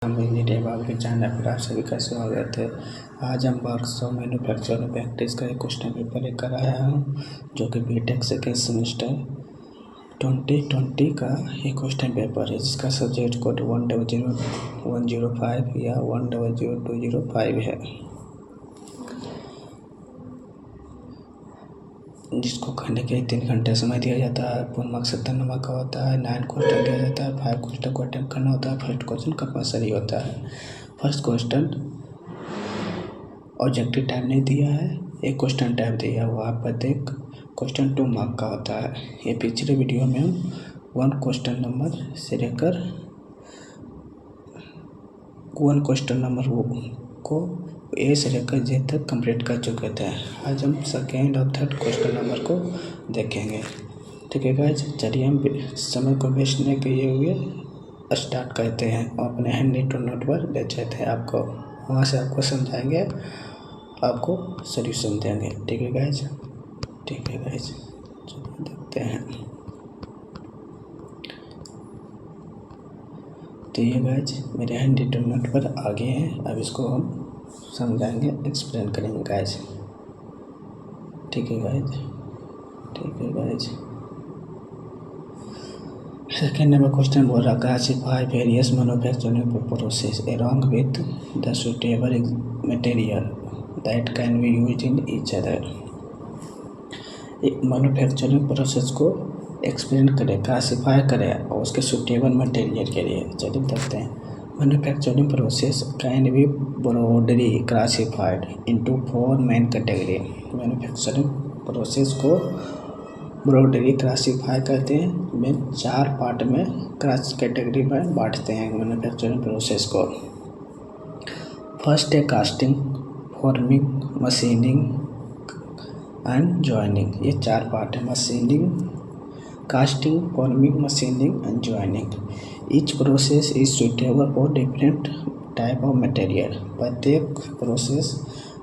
हम इंजीनियर बाबू के चैनल पर आप सभी का स्वागत है। आज हम वर्कशॉप मैन्युफैक्चरिंग प्रैक्टिस का एक क्वेश्चन पेपर लेकर आया हूँ जो कि बीटेक सेकेंड सेमेस्टर 2020 का एक क्वेश्चन पेपर है जिसका सब्जेक्ट कोड 100105 या 100205 है, जिसको करने के लिए 3 घंटे समय दिया जाता है। पूर्ण मार्क्स 70 नंबर का होता है। 9 क्वेश्चन दिया जाता है। 5 क्वेश्चन को अटेम्प्ट करना होता है। फर्स्ट क्वेश्चन कंपलसरी होता है। फर्स्ट क्वेश्चन ऑब्जेक्टिव टाइप नहीं दिया है, एक क्वेश्चन टाइप दिया हुआ है। प्रत्येक क्वेश्चन 2 मार्क का होता है। ये पिछले वीडियो में हम 1 क्वेश्चन नंबर से लेकर 1 क्वेश्चन नंबर को ए से लेकर जे तक कंप्लीट कर चुके थे। आज हम सेकेंड और थर्ड क्वेश्चन नंबर को देखेंगे। ठीक है गाइस, चलिए हम समय को वेस्ट नहीं किए हुए स्टार्ट करते हैं और अपने हैंड नोट पर ले जाते हैं। आपको वहाँ से आपको समझाएंगे, आपको सॉल्यूशन देंगे। ठीक है गाइस, चलिए देखते हैं। तो ये गाइस मेरे हैंड नोट पर आगे हैं। अब इसको हम समझाएंगे, एक्सप्लेन करेंगे गाइस। ठीक है गाइस। सेकेंड नंबर क्वेश्चन बोल रहा classify various manufacturing process along with the suitable material that can be used in each other। Manufacturing process को एक्सप्लेन करें, क्लासीफाई करें और उसके सुटेबल मटेरियल के लिए। चलिए देखते हैं। Manufacturing process can be broadly classified into 4 main category. Manufacturing process को ब्रॉडली क्लासीफाई करते हैं, में 4 पार्ट में कैटेगरी में बांटते हैं मैन्युफैक्चरिंग प्रोसेस को। फर्स्ट है casting, forming, machining and joining. ये 4 पार्ट है। Machining, casting, forming, machining and joining. Each process is suitable for different type of material. प्रत्येक प्रोसेस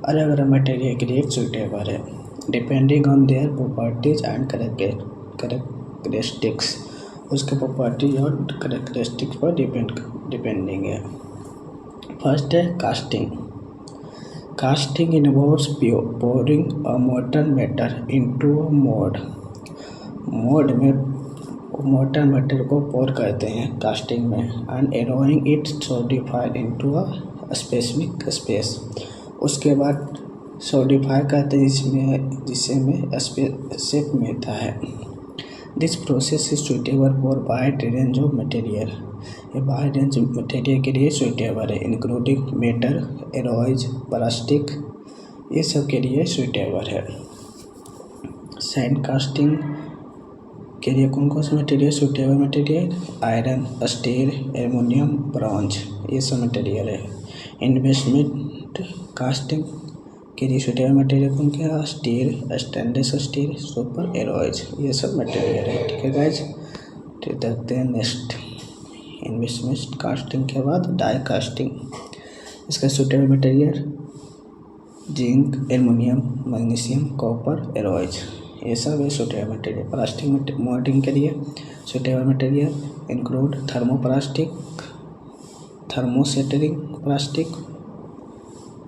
अलग अलग मटेरियल के लिए सुटेबल है, depending on their properties and characteristics. उसके प्रॉपर्टी और करेक्टरिस्टिक्स पर डिपेंडिंग है। फर्स्ट है casting. Casting involves pouring a molten metal into a mold। Mould में मोल्टन मेटल को पोर करते हैं कास्टिंग में, and allowing it solidify into a specific space. उसके बाद सॉलिडिफाई करते हैं जिसे में शेप मिलता है। This process is suitable for wide range of material. ये वाइड रेंज मटेरियल के लिए सुटेबल है, इंक्लूडिंग मेटल, एलॉयज, प्लास्टिक, ये सब के लिए सुटेबल है। सैंड कास्टिंग के लिए कौन कौन से material suitable material? Iron, steel, aluminium, bronze, ये सब मटेरियल है। इन्वेस्टमेंट कास्टिंग के लिए सुटेबल मटेरियल कौन क्या? Steel, stainless steel, super alloys, ये सब मटेरियल है। ठीक है गाइज, तो देखते हैं नेक्स्ट। इन्वेस्टमेंट कास्टिंग के बाद डाई कास्टिंग। इसका suitable material zinc, aluminium, magnesium, copper, alloys, ये सब है सुटेबल मटेरियल। प्लास्टिक मोल्डिंग के लिए suitable material include thermoplastic, thermosetting plastic,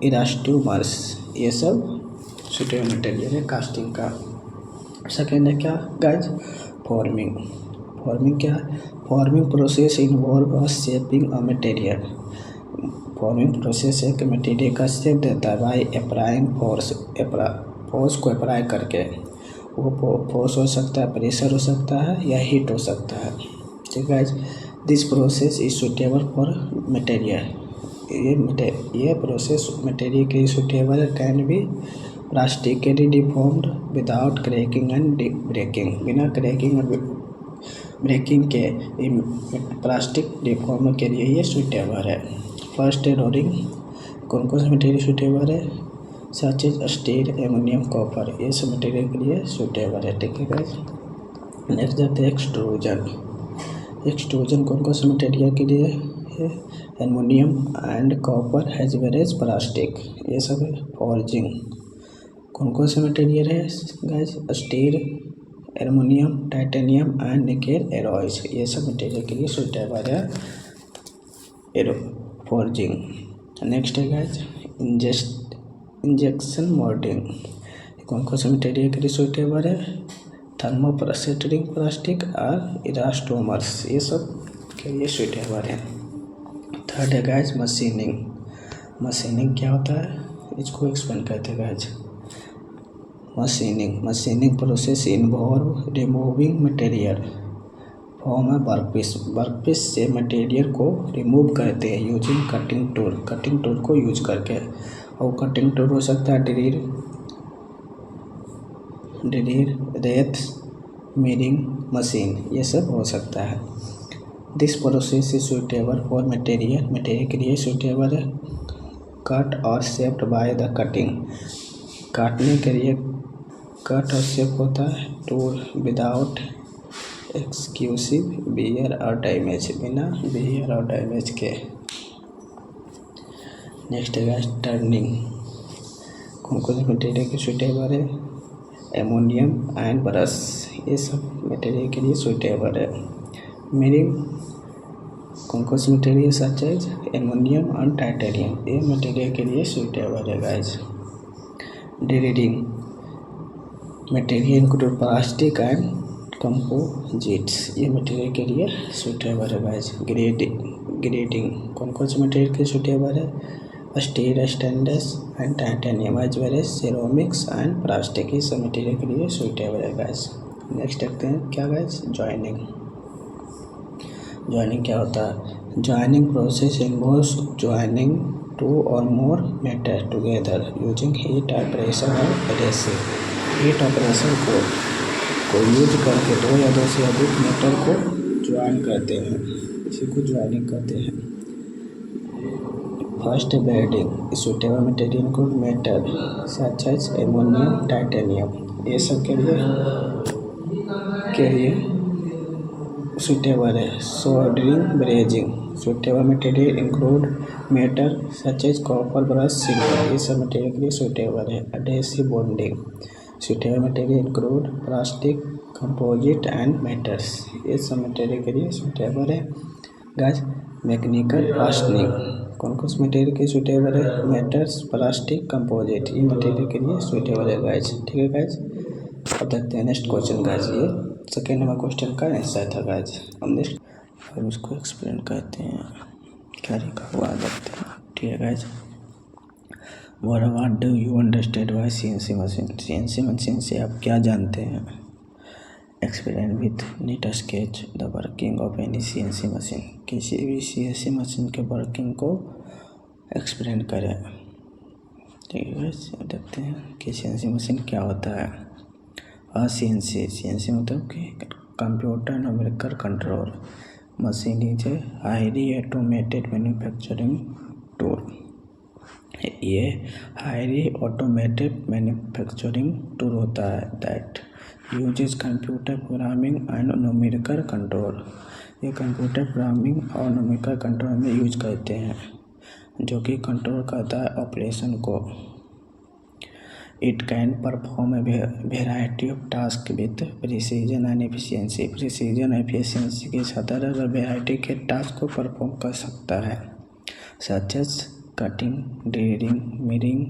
elastomers, ये सब सुटेबल मटेरियल है कास्टिंग का। सेकेंड है क्या गाइज? फॉर्मिंग। फॉर्मिंग क्या है? Forming process involve shaping a material. Forming process है कि मटेरियल का शेप देता है बाय अप्लाइंग फोर्स को अप्लाई करके। वो फोर्स हो सकता है, प्रेशर हो सकता है या हीट हो सकता है। ठीक है, this process is suitable for material. ये प्रोसेस मटेरियल के लिए सुटेबल है। Can be plastically deformed without cracking and breaking. बिना क्रैकिंग और ब्रेकिंग के प्लास्टिक डिफॉर्म के लिए ये सुटेबल है। फर्स्ट है रोलिंग। कौन कौन से मटेरियल सुटेबल है? Such as steel, aluminium, copper, ये सब मटेरियल के लिए सुटेबल है। ठीक है गाइस, नेक्स्ट जाते हैं एक्सट्रूजन। एक्सट्रूजन कौन कौन से मटेरियल के लिए है? Aluminium and copper as well as plastic, ये सब है। फॉर्जिंग कौन कौन से मटेरियल है guys? Steel, aluminium, titanium and nickel alloys, ये सब मटेरियल के लिए सुटेबल है। forging. Next है guys इंजेक्शन मोल्डिंग. कौन कौन से मटेरियल के लिए सुटेबल है? थर्मोप्लास्टिक प्लास्टिक और इलास्टोमर्स, ये सब के लिए सुटेबल है. थर्ड है गाइज मशीनिंग. मशीनिंग क्या होता है, इसको एक्सप्लेन करते हैं guys. Machining process involve removing material from a workpiece से मटेरियल को रिमूव करते हैं यूजिंग कटिंग टूल को यूज करके. और कटिंग टूल हो सकता है ड्रिल, रेत, मिलिंग मशीन, ये सब हो सकता है. This process is suitable for material के लिए सुटेबल है. कट और शेप्ड बाय द कटिंग, काटने के लिए कट और शेप होता है. टूल विदाउट एक्सक्यूसिव बियर और डैमेज, बिना बियर और डैमेज के. नेक्स्ट है टर्निंग. कौन कौन से मटेरियल के सुटेबल है? एमोनियम एंड ब्रश, ये सब मटेरियल के लिए सुटेबल है. मिलिंग, कौन कौन से मटेरियल सच एज एमोनियम और टाइटेनियम, ये मटेरियल के लिए सुटेबल है guys. Drilling, material include plastic and composites, ये मटेरियल के लिए सुटेबल है गाइज. ग्रेडिंग, कौन कौन से मटेरियल के सुटेबल है? Steel, stainless and titanium as well as ceramics and plastic, ये सब मटेरियल के लिए सुटेबल है गाइज. नेक्स्ट देखते हैं क्या गाइज जॉइनिंग क्या होता है? Joining process involves joining two और मोर मेटल टुगेदर यूजिंग हीट और प्रेशर और एडेसिव. हीट और प्रेशर को यूज करके दो या दो से अधिक मेटल को ज्वाइन करते हैं, इसी को ज्वाइनिंग कहते हैं. First welding. Suitable material include metal such as aluminium, titanium, ये सब के लिए सुटेबल है. Soldering, brazing. Suitable material include metal such as copper, brass, silver, ये सब मटेरियल के लिए सुटेबल है. Adhesive bonding. Suitable material include plastic, composite and metals, ये सब मटेरियल के लिए सुटेबल है. Guys mechanical fastening. कौन कौन से मटेरियल के सुटेबल है? मेटल्स, प्लास्टिक, कंपोजिट, ये मटेरियल के लिए सुटेबल है गाइस. ठीक है गाइस, अब देखते हैं नेक्स्ट क्वेश्चन गाइस. ये सेकेंड नंबर क्वेश्चन का आंसर था गाइस. हम इसको एक्सप्लेन करते हैं क्या लिखा हुआ देखते हैं. ठीक है guys, what do you understand by CNC machine. CNC machine से आप क्या जानते हैं? Explain with neat sketch the working of any CNC machine. किसी भी सीएनसी मशीन के वर्किंग को एक्सप्लेन करें. ठीक है गाइस, देखते हैं कि सीएनसी मशीन क्या होता है. सीएनसी मतलब कि computer numerical control machine is a highly automated manufacturing tool. ये हाईली ऑटोमेटेड मैन्युफैक्चरिंग टूल होता है that uses computer programming and numerical control. ये कंप्यूटर प्रोग्रामिंग और न्यूमेरिकल कंट्रोल में यूज करते हैं, जो कि कंट्रोल करता है ऑपरेशन को. It can perform a variety of task with precision and efficiency. Precision efficiency के साथ वेराइटी के टास्क को परफॉर्म कर सकता है, such as cutting, drilling, milling,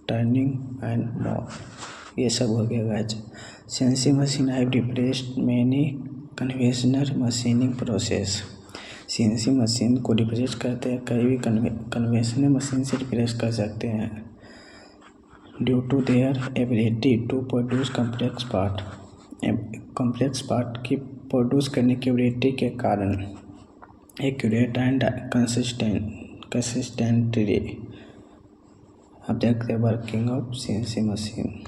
turning and more, ये सब हो गया guys. CNC machine have replaced many conventional machining process. CNC machine को रिप्लेस करते हैं, कई भी कन्वेंशनल मशीन से रिप्लेस कर सकते हैं. Due to their ability to produce complex part की प्रोड्यूस करने की एबिलिटी के कारण एक्यूरेट एंड कंसिस्टेंटली. अब देखते हैं working of CNC machine.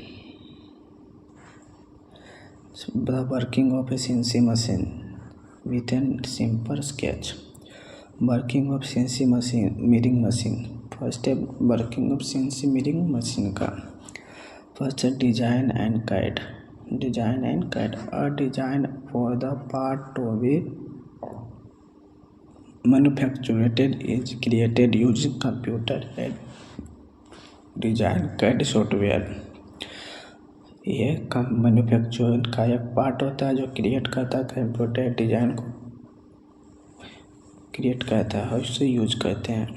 The working of a CNC machine with a simple sketch. Working of CNC machine, milling machine. First है working of CNC milling machine का. First है design and guide. A design for the part to be manufactured is created using computer and design guide software. ये manufacturing का एक part होता है जो create करता है कंप्यूटर डिजाइन को क्रिएट करता है, हाउ से यूज करते हैं।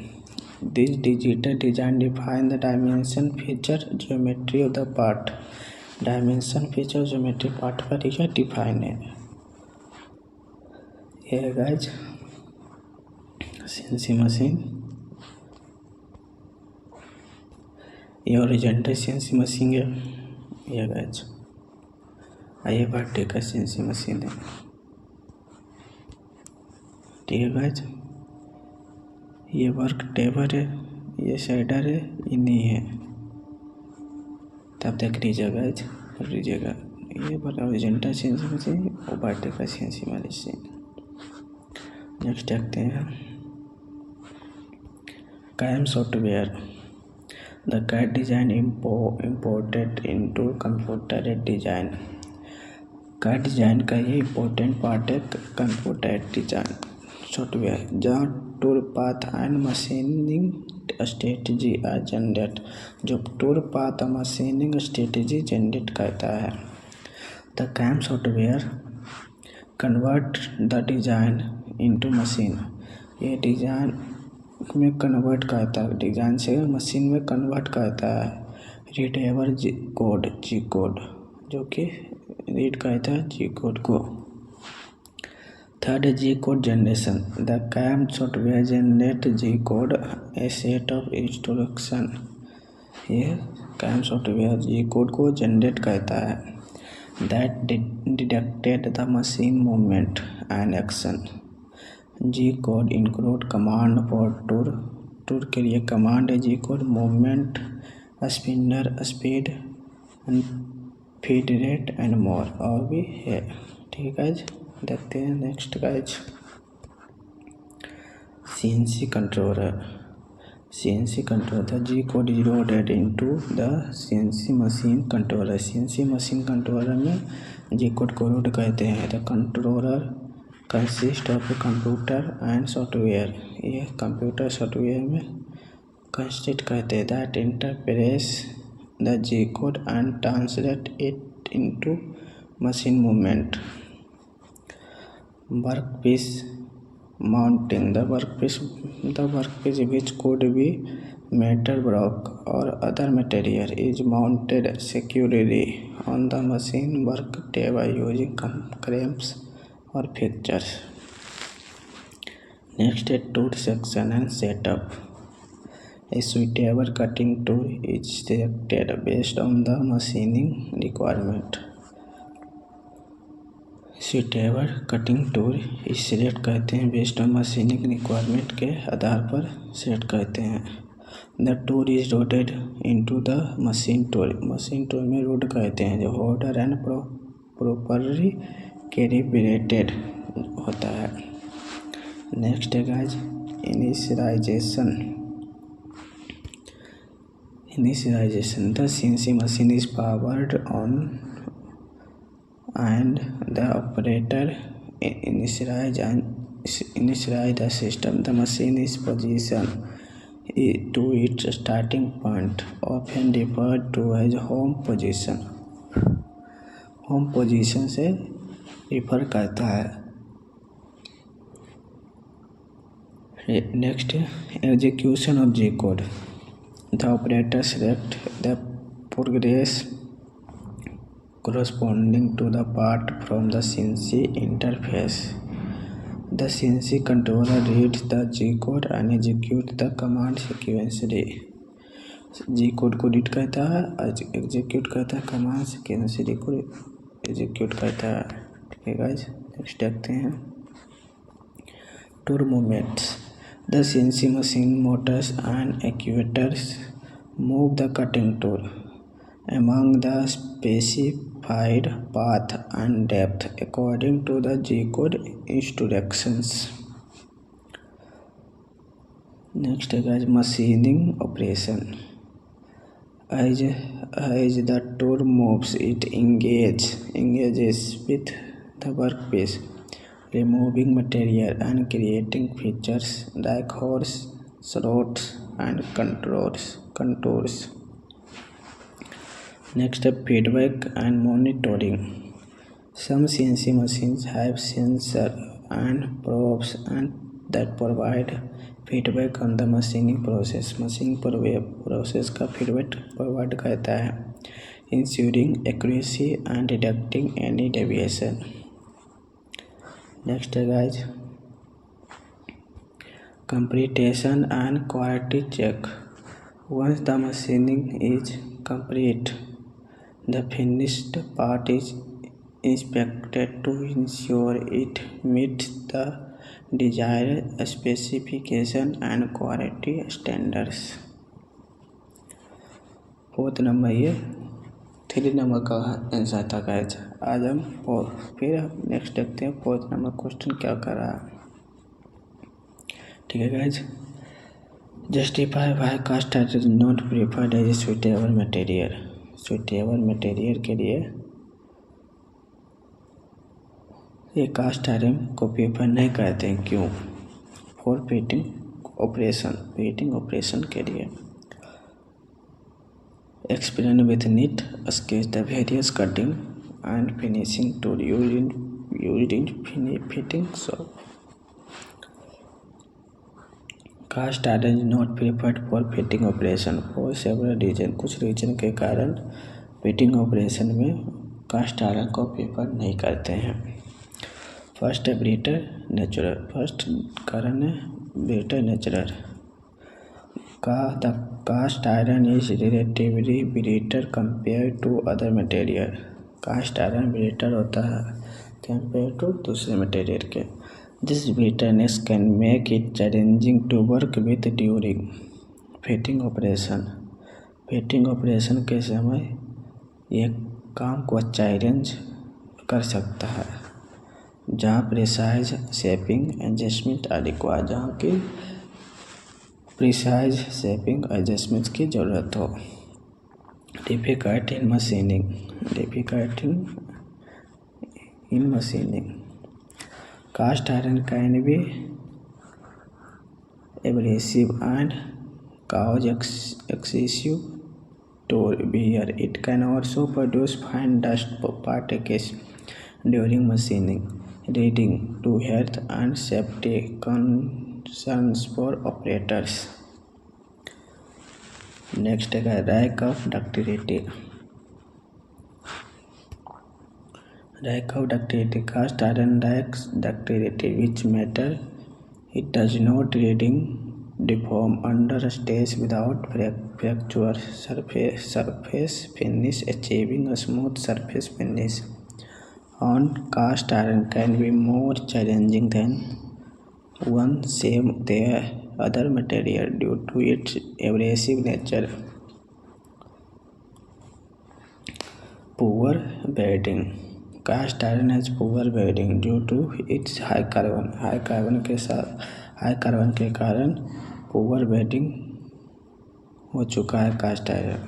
This digital design define the dimension feature geometry of the part. Dimension feature geometry part का डिफाइन है। ये है गाइज सीएनसी मशीन, ये हॉरिजॉन्टल सीएनसी मशीन है। ये गाइज ये वर्टिकल सीएनसी मशीन है। ठीक है गाइज, ये वर्क टेबल है, ये शेडर है, ये नहीं है, तब तक लीजिएगा गाइज, पढ़ लीजिएगा। ये हॉरिजॉन्टल सीएनसी मशीन और वर्टिकल सीएनसी मशीन। नेक्स्ट देखते हैं CAM software. The CAD design imported into computer design. CAD design का ये इम्पोर्टेंट पार्ट है कंप्यूटर डिजाइन सॉफ्टवेयर, जहाँ tool path and machining strategy are generate, जो टूल पाथ और machining strategy generate करता है। The CAM software convert the design into machine, ये design में कन्वर्ट करता है, डिजाइन से मशीन में कन्वर्ट करता है। रीडेबल जी कोड, जो कि रीड करता है जी कोड को। Third, G code generation. The CAM software generate G code, a set of instruction. ये CAM सॉफ्टवेयर जी कोड को जनरेट करता है that detected the machine movement and action. G code include command for tour के लिए command है G code, movement, spinner speed and feed rate and more, और भी है। ठीक है गाइज, देखते हैं next guys CNC controller. CNC controller, G code is loaded into the CNC machine controller। CNC machine controller में G कोड को load करते हैं। The controller consist of computer and software, ये कंप्यूटर सॉफ्टवेयर में consist करते हैं। That enterprise the G code and translate it into machine movement. Workpiece mounting, the workpiece which could be metal block or other material is mounted securely on the machine work table using clamps or fixtures. Next is tool section and setup. A suitable cutting tool is selected based on the machining requirement. Suitable cutting tool इस select करते हैं based on machining requirement के आधार पर select करते हैं। The tool is loaded into the machine tool में load करते हैं, जो होल्डर एंड प्रॉपरली कैलिब्रेटेड होता है। नेक्स्ट है guys initialisation. The CNC machine is powered on and the operator initialize the system. The machine is positioned to its starting point, often referred to as home position। Home position से refer करता है। Next, execution of G code. The operator select the progress corresponding to the part from the CNC interface. The CNC controller reads the G code and executes the command sequentially। G code को read करता है, execute करता है, command sequentially को execute करता है। ठीक है गाइज, नेक्स्ट देखते हैं tool movements. The CNC machine Motors and actuators move the cutting tool among the specified path and depth according to the G code instructions। Next is machining operation। As the tool moves, it engages with the workpiece, removing material and creating features like holes, slots and contours। Next up, feedback and monitoring। Some CNC machines have sensors and probes and that provide feedback on the machining process. Machining process का feedback provide करता है, ensuring accuracy and detecting any deviation. Next है guys, completion and quality check. Once the machining is complete, the finished part is inspected to ensure it meets the desired specification and quality standards. 4th number ये 3 number का answer था guys. आज हम फिर next देखते हैं 4th number question क्या कर रहा है। ठीक है guys, justify why cast iron is not preferred as a suitable material. Suitable material के लिए ये कास्ट आयरन को प्रेफर नहीं करते हैं, क्यों? फॉर फिटिंग ऑपरेशन के लिए। Experiment with neat sketch the various cutting and finishing tool used in fitting shop. Cast iron is not preferred for fitting operation for several reason. कुछ reason के कारण फिटिंग ऑपरेशन में cast iron को prefer नहीं करते हैं। First है brittle natural. First कारण है ब्रिटल नेचुरल का the cast iron is relatively brittle compare to other material. Cast iron brittle होता है कंपेयर टू दूसरे मटेरियल के। This brittleness can make it challenging to work with during fitting operation. Fitting operation के समय ये काम को चैलेंज कर सकता है जहाँ प्रिसाइज शेपिंग एडजस्टमेंट रिक्वायर्ड, जहाँ की प्रिसाइज शेपिंग एडजस्टमेंट की ज़रूरत हो। Difficult in machining. Difficult in machining. Cast iron can be abrasive and cause excessive wear. It can also produce fine dust particles during machining, leading to health and safety concerns for operators. Next है lack of ductility. Lack of ductility. Cast iron lacks ductility, which matter it does not deform under stress without fracture. Surface finish. Achieving a smooth surface finish on cast iron can be more challenging than one same other material due to its abrasive nature. Poor bedding. Cast iron has poor bedding due to its high carbon. High carbon के कारण poor bedding हो चुका है cast iron.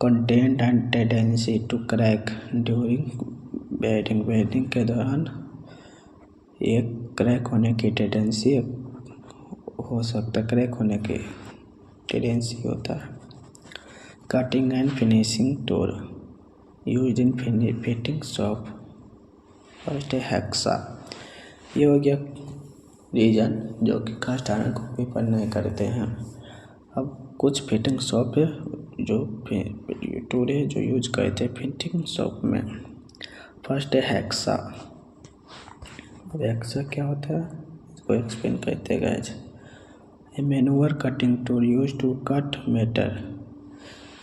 Content and tendency to crack during bedding. Bedding के दौरान एक crack होने की टेंडेंसी हो सकता है, क्रैक होने की टेंडेंसी होता है। Cutting and finishing tool used in fitting shop. First है हेक्सा। ये हो गया रीजन जो कि कास्ट आयरन को प्रेफर नहीं करते हैं। अब कुछ फिटिंग शॉप है जो टूल है जो यूज करते हैं फिटिंग शॉप में। फर्स्ट है हेक्सा। अब हेक्सा क्या होता है इसको एक्सप्लेन करते हैं guys. A manual cutting tool use to cut metal.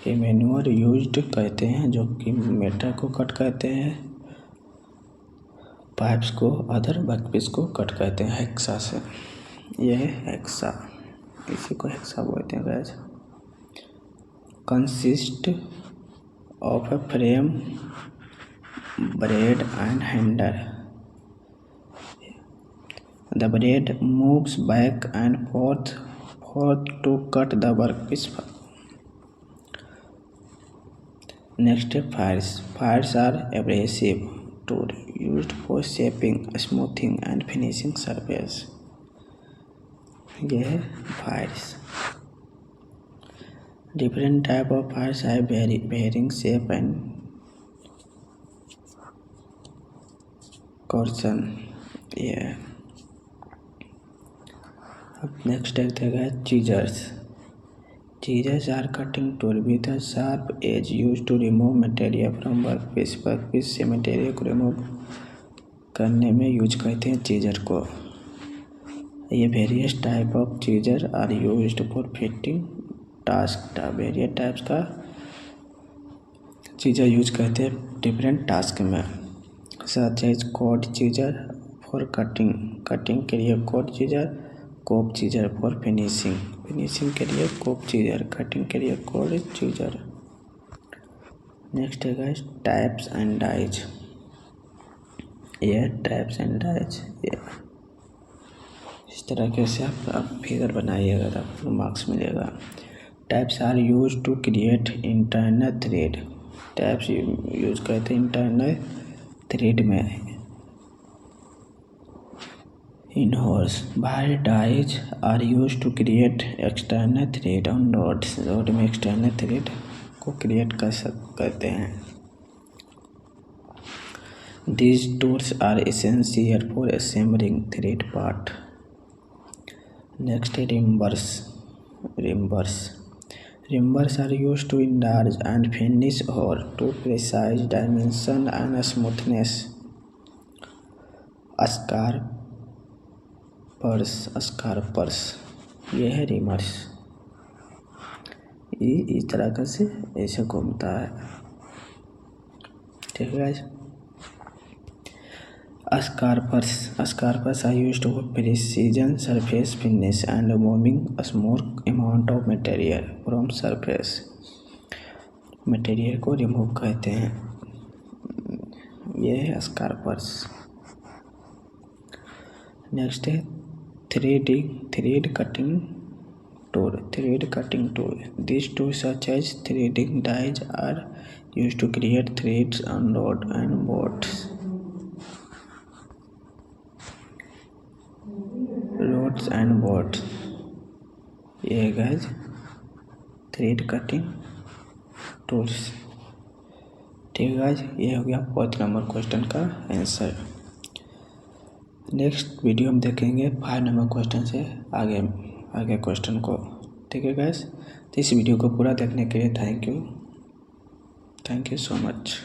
ये मैनुअल यूज्ड कहते हैं जो कि मेटल को कट करते हैं, पाइप्स को, अदर वर्कपीस को कट करते हैं हेक्सा से। यह है हेक्सा, इसी को हेक्सा बोलते हैं guys. Consist of a frame, blade and handle. The blade moves back and forth to cut the workpiece. Next, files. Files are abrasive tool used for shaping, smoothing and finishing surface. यह है files. Different type of files have varying shape and correction. Yeah. अब next देखते हैं चीजर्स। Scissors are cutting tool with a sharp edge used to remove material from workpiece। Workpiece से material को remove करने में use करते हैं चीजर को। ये various type of chisel are used for fitting task. Various types का चीजर यूज करते हैं डिफरेंट टास्क में। Such as cold chisel for cutting के लिए cold chisel, cape chisel for finishing के लिए कोप चीजर, कटिंग के लिए कॉर्ड चीजर। नेक्स्ट है गाइस टाइप्स एंड डाइज। ये टाइप्स एंड डाइज इस तरह से आप फिगर बनाइएगा तो आपको मार्क्स मिलेगा। Taps are use to create internal thread. Taps use करते हैं इंटरनल थ्रेड में। In horse, while dies are used to create external thread on rods। Road में external thread को क्रिएट करते हैं। These tools are essential for assembling thread part। Next, rimbers are used to enlarge and finish or to precise dimension and smoothness। स्कारपर्स ये है रिमर्स। ये इस तरह का से ऐसे घूमता है, ठीक है guys. Scrapers are used for precision surface finish and removing small amount of material from surface. Material को रिमूव करते हैं, ये है स्कारपर्स। नेक्स्ट है thread cutting tool. These tools such as threading dies are used to create threads on rods and boats। ये guys thread cutting tools, ठीक है guys. ये हो गया 4th नंबर क्वेश्चन का आंसर। नेक्स्ट वीडियो हम देखेंगे 5 नंबर क्वेश्चन से आगे क्वेश्चन को, ठीक है गाइस। तो इस वीडियो को पूरा देखने के लिए थैंक यू सो मच।